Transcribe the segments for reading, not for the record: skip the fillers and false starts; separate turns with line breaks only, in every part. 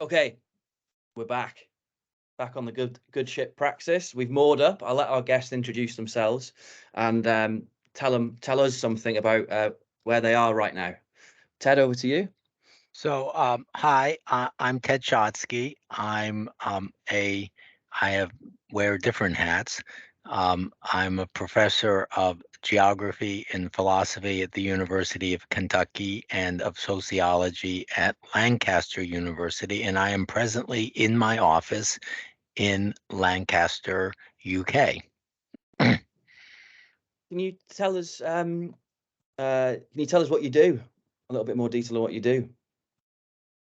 Okay, we're back on the good ship Praxis. We've moored up. I'll let our guests introduce themselves and tell us something about where they are right now. Ted, over to you.
So, hi, I'm Ted Schatzki. Wear different hats. I'm a professor of geography and philosophy at the University of Kentucky and of sociology at Lancaster University, and I am presently in my office in Lancaster, UK.
Can you tell us? Can you tell us what you do? A little bit more detail on what you do.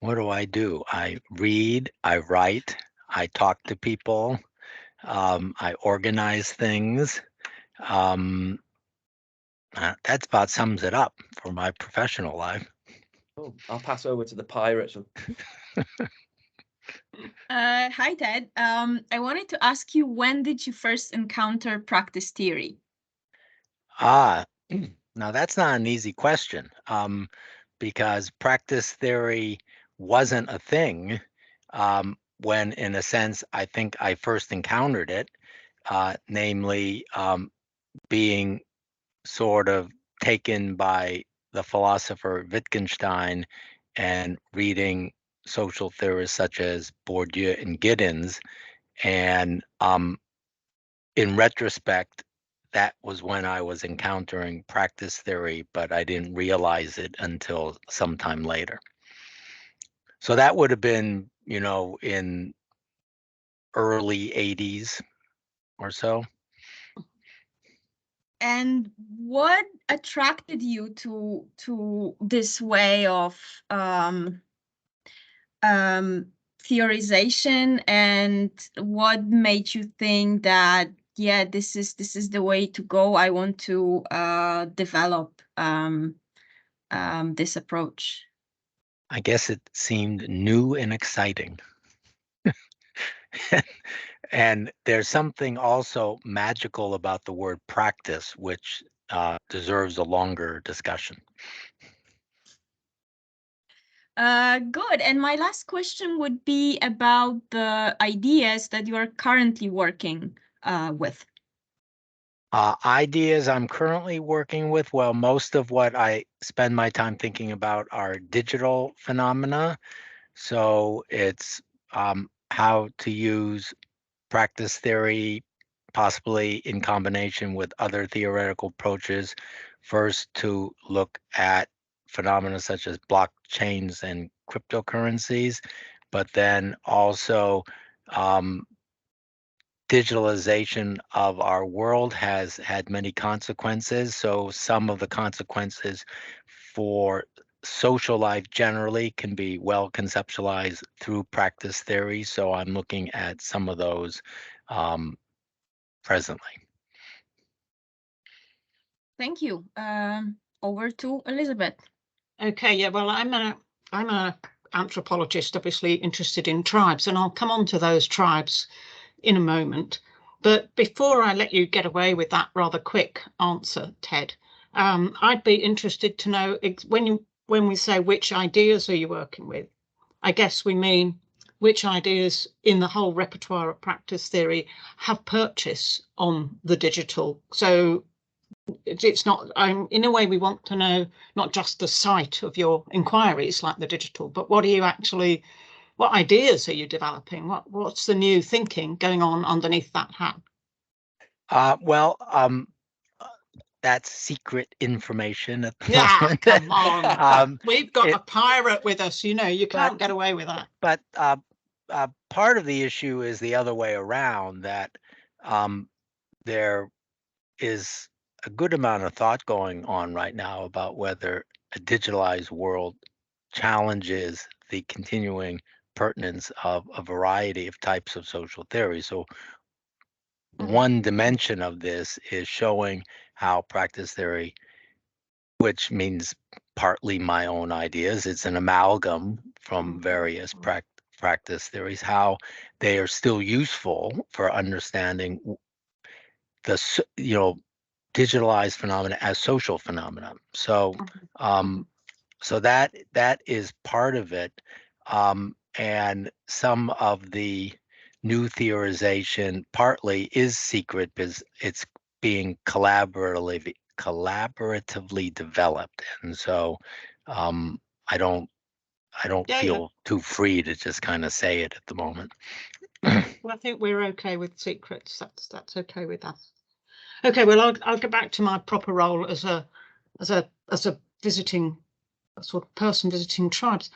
What do? I read, I write, I talk to people, I organize things. That's about sums it up for my professional life.
Oh, I'll pass over to the pirates.
Hi, Ted. I wanted to ask you, when did you first encounter practice theory?
Now that's not an easy question, because practice theory wasn't a thing when, in a sense, I think I first encountered it, namely being sort of taken by the philosopher Wittgenstein and reading social theorists such as Bourdieu and Giddens. And in retrospect, that was when I was encountering practice theory, but I didn't realize it until sometime later. So that would have been, in early 80s or so.
And what attracted you to this way of theorization, and what made you think that, yeah, this is the way to go? I want to develop this approach.
I guess it seemed new and exciting. And there's something also magical about the word practice, which deserves a longer discussion.
Good. And my last question would be about the ideas that you are currently working with.
Ideas I'm currently working with, well, most of what I spend my time thinking about are digital phenomena. So it's how to use practice theory, possibly in combination with other theoretical approaches, first to look at phenomena such as blockchains and cryptocurrencies, but then also digitalization of our world has had many consequences. So some of the consequences for social life generally can be well conceptualized through practice theory. So I'm looking at some of those presently.
Thank you. Over to Elizabeth.
Okay, yeah, well, I'm a anthropologist, obviously interested in tribes, and I'll come on to those tribes in a moment. But before I let you get away with that rather quick answer, Ted, I'd be interested to know when we say which ideas are you working with, I guess we mean which ideas in the whole repertoire of practice theory have purchase on the digital. So it's not, in a way, we want to know not just the site of your inquiries like the digital, but what ideas are you developing? What's the new thinking going on underneath that hat?
That's secret information at the
moment. Come
on.
We've got a pirate with us, you can't get away with that.
But part of the issue is the other way around, that there is a good amount of thought going on right now about whether a digitalized world challenges the continuing pertinence of a variety of types of social theory. So one dimension of this is showing how practice theory, which means partly my own ideas, it's an amalgam from various practice theories, how they are still useful for understanding the digitalized phenomena as social phenomena. So so that is part of it. And some of the new theorization partly is secret because it's being collaboratively developed. And so I don't
Yeah,
feel too free to just kind of say it at the moment.
Well, I think we're okay with secrets. That's okay with us. Okay, well, I'll go back to my proper role as a visiting sort of person visiting tribes.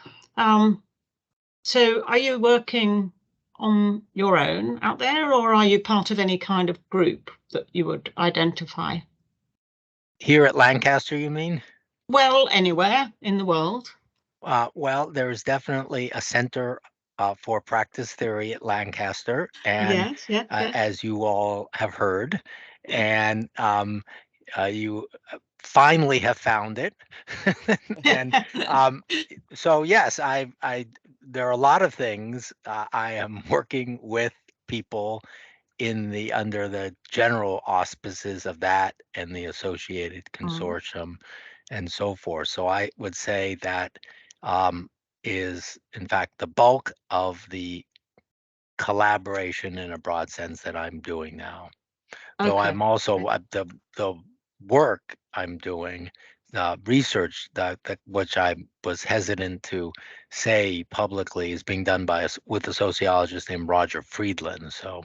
So are you working on your own out there, or are you part of any kind of group that you would identify?
Here at Lancaster, you mean?
Well, anywhere in the world.
Well, there is definitely a center for practice theory at Lancaster, and
Yes, yeah.
as you all have heard, and you finally have found it. And so yes, there are a lot of things I am working with people under the general auspices of that and the associated consortium and so forth. So I would say that is in fact the bulk of the collaboration in a broad sense that I'm doing now. Though
Okay.
I'm also the work I'm doing, research that which I was hesitant to say publicly is being done with a sociologist named Roger Friedland. So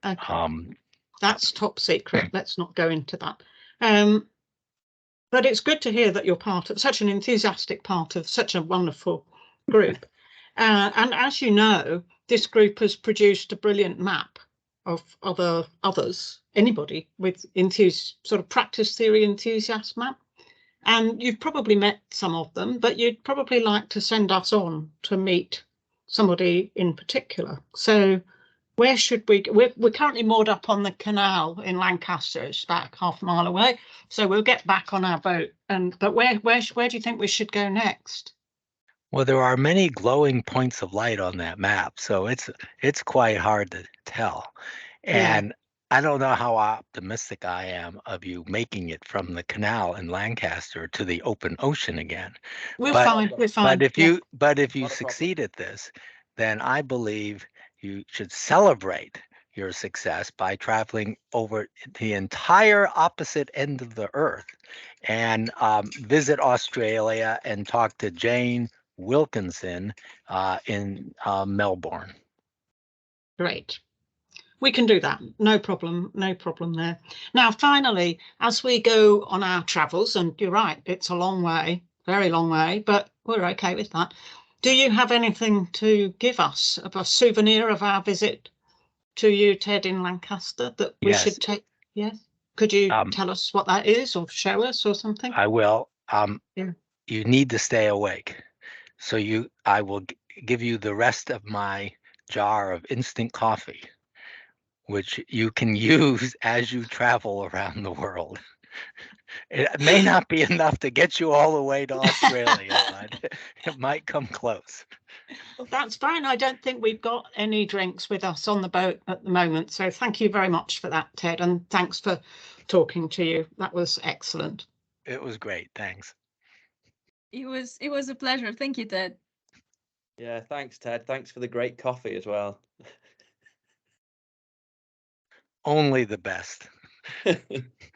Okay. That's top secret. Let's not go into that. But it's good to hear that you're part of such an enthusiastic part of such a wonderful group. And as you know, this group has produced a brilliant map of others, anybody with sort of practice theory enthusiast map. And you've probably met some of them, but you'd probably like to send us on to meet somebody in particular. So where should we go? We're currently moored up on the canal in Lancaster. It's about half a mile away. So we'll get back on our boat. But where do you think we should go next?
well, there are many glowing points of light on that map, so it's quite hard to tell.
Yeah.
And I don't know how optimistic I am of you making it from the canal in Lancaster to the open ocean again.
We're
But
fine. We're fine.
but if
Yeah.
you
Not a problem.
succeed at this, then I believe you should celebrate your success by traveling over the entire opposite end of the earth and visit Australia and talk to Jane Wilkinson in Melbourne.
Great. We can do that. No problem. No problem there. Now, finally, as we go on our travels, and you're right, it's a long way, very long way, but we're okay with that. Do you have anything to give us of a souvenir of our visit to you, Ted, in Lancaster that we
Yes.
should take? Yes. Could you tell us what that is or show us or something?
I will.
Yeah.
You need to stay awake. So I will give you the rest of my jar of instant coffee, which you can use as you travel around the world. It may not be enough to get you all the way to Australia, but it might come close.
Well, that's fine. I don't think we've got any drinks with us on the boat at the moment. So thank you very much for that, Ted. And thanks for talking to you. That was excellent.
It was great. Thanks.
It was a pleasure. Thank you, Ted.
Yeah, thanks, Ted. Thanks for the great coffee as well.
Only the best.